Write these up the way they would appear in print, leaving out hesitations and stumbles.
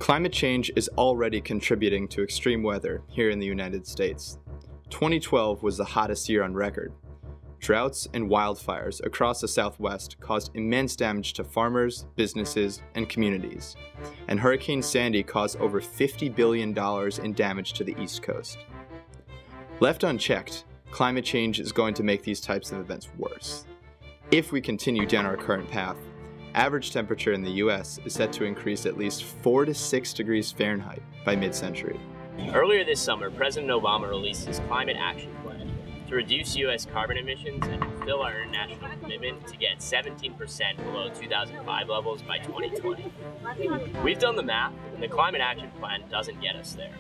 Climate change is already contributing to extreme weather here in the United States. 2012 was the hottest year on record. Droughts and wildfires across the Southwest caused immense damage to farmers, businesses, and communities. And Hurricane Sandy caused over $50 billion in damage to the East Coast. Left unchecked, climate change is going to make these types of events worse. If we continue down our current path, average temperature in the US is set to increase at least 4 to 6 degrees Fahrenheit by mid-century. Earlier this summer, President Obama released his Climate Action Plan to reduce US carbon emissions and fulfill our international commitment to get 17% below 2005 levels by 2020. We've done the math, and the Climate Action Plan doesn't get us there.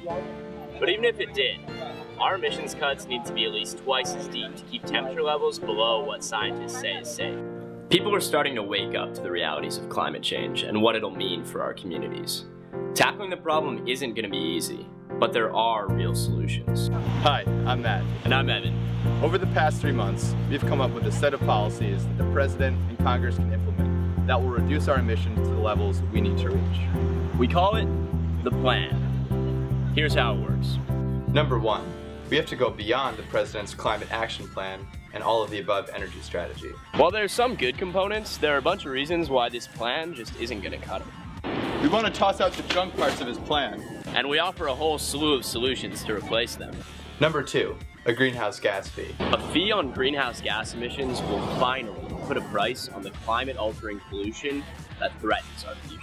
But even if it did, our emissions cuts need to be at least twice as deep to keep temperature levels below what scientists say is safe. People are starting to wake up to the realities of climate change and what it'll mean for our communities. Tackling the problem isn't going to be easy, but there are real solutions. Hi, I'm Matt. And I'm Evan. Over the past 3 months, we've come up with a set of policies that the President and Congress can implement that will reduce our emissions to the levels we need to reach. We call it the plan. Here's how it works. Number 1, we have to go beyond the President's Climate Action Plan and all of the above energy strategy. While there's some good components, there are a bunch of reasons why this plan just isn't going to cut it. We want to toss out the junk parts of his plan. And we offer a whole slew of solutions to replace them. Number 2, a greenhouse gas fee. A fee on greenhouse gas emissions will finally put a price on the climate-altering pollution that threatens our future.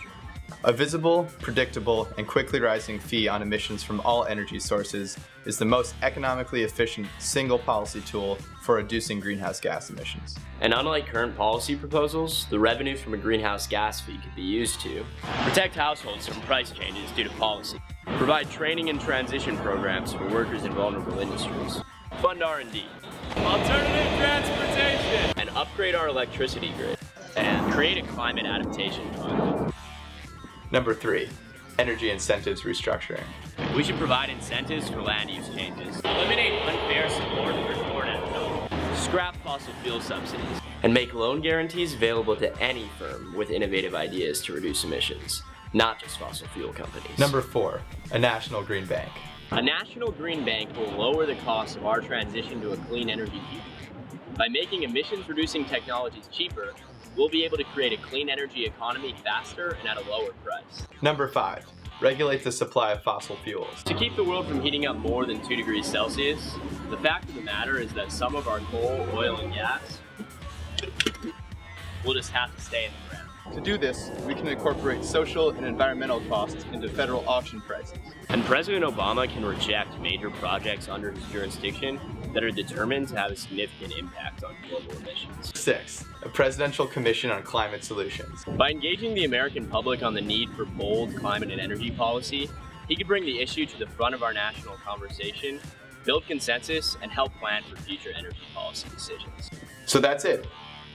A visible, predictable, and quickly rising fee on emissions from all energy sources is the most economically efficient single policy tool for reducing greenhouse gas emissions. And unlike current policy proposals, the revenue from a greenhouse gas fee could be used to protect households from price changes due to policy, provide training and transition programs for workers in vulnerable industries, fund R&D, alternative transportation, and upgrade our electricity grid, and create a climate adaptation fund. Number 3, energy incentives restructuring. We should provide incentives for land use changes, eliminate unfair support for corn ethanol, scrap fossil fuel subsidies, and make loan guarantees available to any firm with innovative ideas to reduce emissions, not just fossil fuel companies. Number 4, a national green bank. A national green bank will lower the cost of our transition to a clean energy future. By making emissions-reducing technologies cheaper, we'll be able to create a clean energy economy faster and at a lower price. Number 5, regulate the supply of fossil fuels. To keep the world from heating up more than 2 degrees Celsius, the fact of the matter is that some of our coal, oil, and gas will just have to stay in the ground. To do this, we can incorporate social and environmental costs into federal auction prices. And President Obama can reject major projects under his jurisdiction that are determined to have a significant impact on global emissions. 6, a presidential commission on climate solutions. By engaging the American public on the need for bold climate and energy policy, he could bring the issue to the front of our national conversation, build consensus, and help plan for future energy policy decisions. So that's it.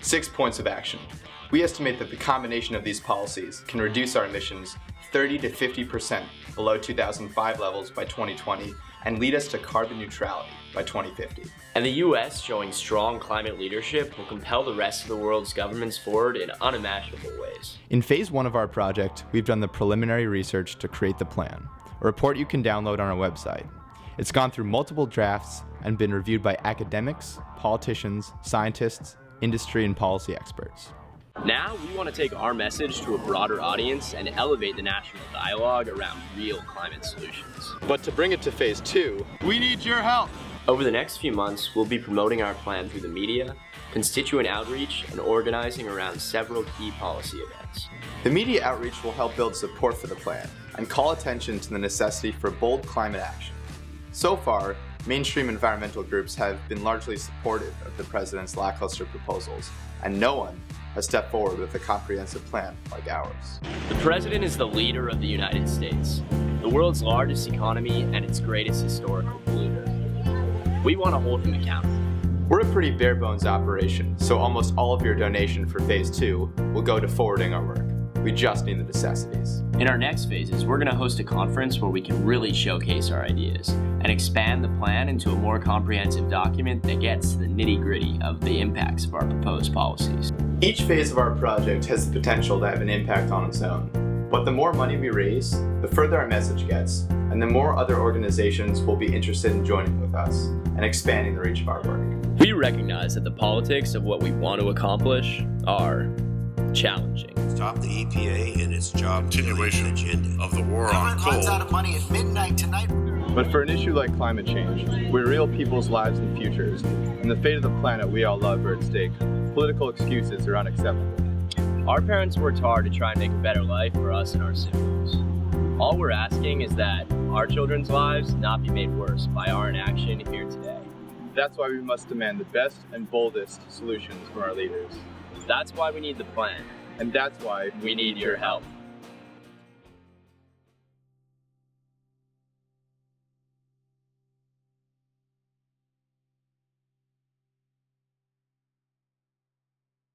6 points of action. We estimate that the combination of these policies can reduce our emissions 30 to 50% below 2005 levels by 2020 and lead us to carbon neutrality by 2050. And the US, showing strong climate leadership, will compel the rest of the world's governments forward in unimaginable ways. In phase 1 of our project, we've done the preliminary research to create the plan, a report you can download on our website. It's gone through multiple drafts and been reviewed by academics, politicians, scientists, industry, and policy experts. Now, we want to take our message to a broader audience and elevate the national dialogue around real climate solutions. But to bring it to phase 2, we need your help. Over the next few months, we'll be promoting our plan through the media, constituent outreach, and organizing around several key policy events. The media outreach will help build support for the plan and call attention to the necessity for bold climate action. So far, mainstream environmental groups have been largely supportive of the President's lackluster proposals, and no one has stepped forward with a comprehensive plan like ours. The President is the leader of the United States, the world's largest economy and its greatest historical polluter. We want to hold him accountable. We're a pretty bare-bones operation, so almost all of your donation for phase 2 will go to forwarding our work. We just need the necessities. In our next phases, we're going to host a conference where we can really showcase our ideas and expand the plan into a more comprehensive document that gets to the nitty-gritty of the impacts of our proposed policies. Each phase of our project has the potential to have an impact on its own. But the more money we raise, the further our message gets, and the more other organizations will be interested in joining with us and expanding the reach of our work. We recognize that the politics of what we want to accomplish are challenging. Stop the EPA and its job continuation agenda of the war on coal. Runs out of money at midnight tonight. But for an issue like climate change, where real people's lives and futures, and the fate of the planet we all love are at stake, political excuses are unacceptable. Our parents worked hard to try and make a better life for us and our siblings. All we're asking is that our children's lives not be made worse by our inaction here today. That's why we must demand the best and boldest solutions from our leaders. That's why we need the plan. And that's why We need your help.